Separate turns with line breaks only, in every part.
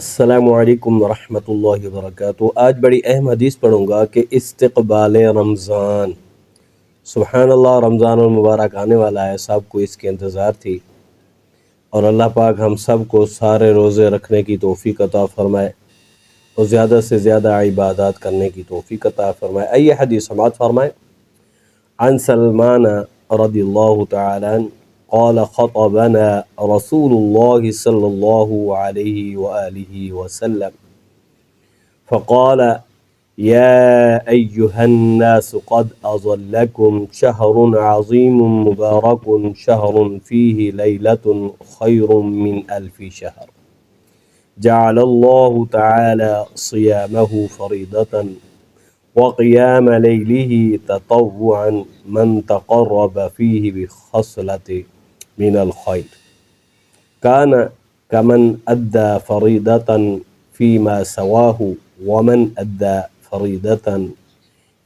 السلام علیکم ورحمۃ اللہ وبرکاتہ۔ آج بڑی اہم حدیث پڑھوں گا کہ استقبال رمضان۔ سبحان اللہ، رمضان المبارک آنے والا ہے، سب کو اس کے انتظار تھی، اور اللہ پاک ہم سب کو سارے روزے رکھنے کی توفیق عطا فرمائے اور زیادہ سے زیادہ عبادات کرنے کی توفیق عطا فرمائے۔ آئیے حدیث سماعت فرمائے۔ عن سلمان رضی اللہ تعالی عنہ قال خطبنا رسول الله صلى الله عليه وآله وسلم فقال يا أيها الناس قد أظلكم شهر عظيم مبارك شهر فيه ليلة خير من 1000 شهر جعل الله تعالى صيامه فريضة وقيام ليله تطوعا من تقرب فيه بخصلة من الخير كان كمن أدى فريضة فيما سواه ومن أدى فريضة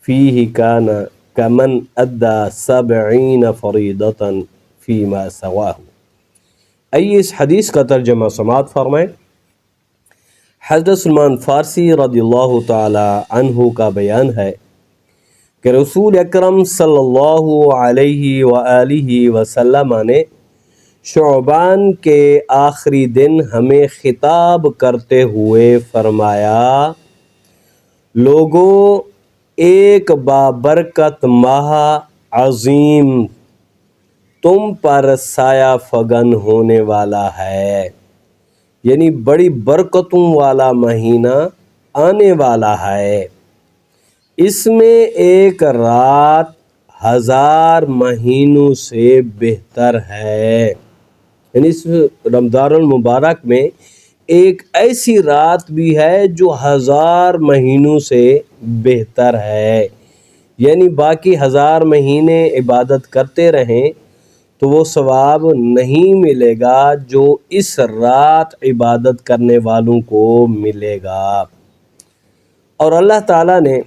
فيه كان كمن أدى 70 فريضة فيما سواه۔ آئیے اس حدیث کا ترجمہ سماعت فرمائیں۔ حضرت سلمان فارسی رضی اللہ تعالی عنہ کا بیان ہے کہ رسول اکرم صلی اللہ علیہ وآلہ وسلم نے شعبان کے آخری دن ہمیں خطاب کرتے ہوئے فرمایا، لوگوں، ایک بابرکت ماہ عظیم تم پر سایہ فگن ہونے والا ہے، یعنی بڑی برکتوں والا مہینہ آنے والا ہے۔ اس میں ایک رات 1000 مہینوں سے بہتر ہے، یعنی اس رمضان المبارک میں ایک ایسی رات بھی ہے جو 1000 مہینوں سے بہتر ہے، یعنی باقی 1000 مہینے عبادت کرتے رہیں تو وہ ثواب نہیں ملے گا جو اس رات عبادت کرنے والوں کو ملے گا۔ اور اللہ تعالیٰ نے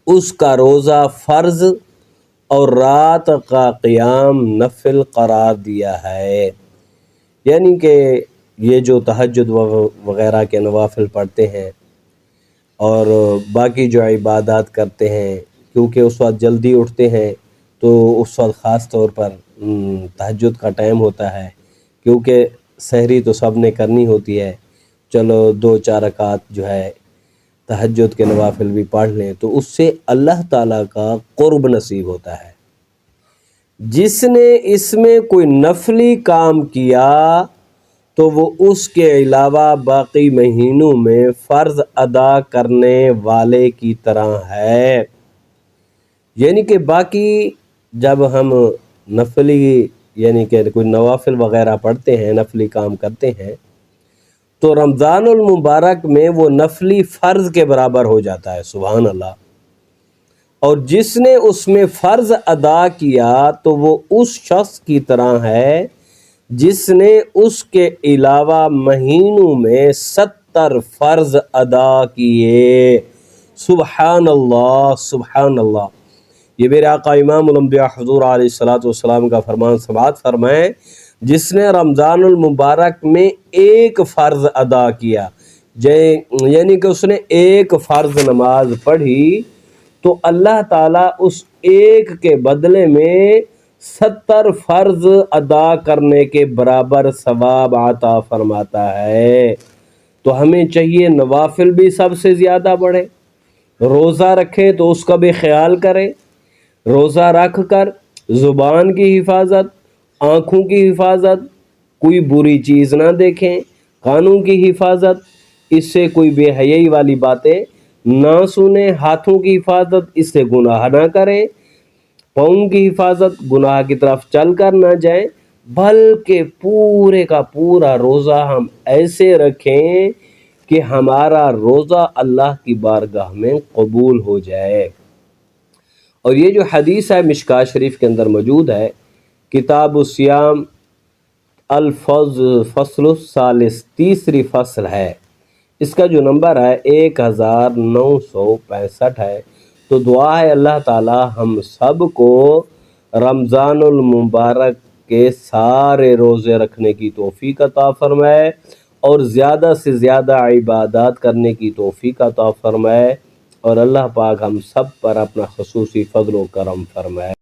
اس کا روزہ فرض اور رات کا قیام نفل قرار دیا ہے، یعنی کہ یہ جو تہجد وغیرہ کے نوافل پڑھتے ہیں اور باقی جو عبادات کرتے ہیں، کیونکہ اس وقت جلدی اٹھتے ہیں تو اس وقت خاص طور پر تہجد کا ٹائم ہوتا ہے، کیونکہ سحری تو سب نے کرنی ہوتی ہے، چلو 2-4 رکعت جو ہے تہجد کے نوافل بھی پڑھ لیں تو اس سے اللہ تعالیٰ کا قرب نصیب ہوتا ہے۔ جس نے اس میں کوئی نفلی کام کیا تو وہ اس کے علاوہ باقی مہینوں میں فرض ادا کرنے والے کی طرح ہے، یعنی کہ باقی جب ہم نفلی یعنی کہ کوئی نوافل وغیرہ پڑھتے ہیں، نفلی کام کرتے ہیں، تو رمضان المبارک میں وہ نفلی فرض کے برابر ہو جاتا ہے، سبحان اللہ۔ اور جس نے اس میں فرض ادا کیا تو وہ اس شخص کی طرح ہے جس نے اس کے علاوہ مہینوں میں 70 فرض ادا کیے، سبحان اللہ سبحان اللہ۔ یہ میرے آقا امام الانبیاء حضور علیہ السلام کا فرمان سماعت فرمائیں، جس نے رمضان المبارک میں ایک فرض ادا کیا، یعنی کہ اس نے ایک فرض نماز پڑھی تو اللہ تعالیٰ اس ایک کے بدلے میں 70 فرض ادا کرنے کے برابر ثواب عطا فرماتا ہے۔ تو ہمیں چاہیے نوافل بھی سب سے زیادہ بڑھے، روزہ رکھیں تو اس کا بھی خیال کریں، روزہ رکھ کر زبان کی حفاظت، آنکھوں کی حفاظت، کوئی بری چیز نہ دیکھیں، کانوں کی حفاظت، اس سے کوئی بے حیائی والی باتیں نہ سنیں، ہاتھوں کی حفاظت، اس سے گناہ نہ کریں، پاؤں کی حفاظت، گناہ کی طرف چل کر نہ جائیں، بلکہ پورے کا پورا روزہ ہم ایسے رکھیں کہ ہمارا روزہ اللہ کی بارگاہ میں قبول ہو جائے۔ اور یہ جو حدیث ہے مشکوٰۃ شریف کے اندر موجود ہے، کتاب الصیام فصل الثالث، تیسری فصل ہے، اس کا جو نمبر ہے 1965 ہے۔ تو دعا ہے اللہ تعالی ہم سب کو رمضان المبارک کے سارے روزے رکھنے کی توفیق عطا فرمائے اور زیادہ سے زیادہ عبادات کرنے کی توفیق عطا فرمائے، اور اللہ پاک ہم سب پر اپنا خصوصی فضل و کرم فرمائے۔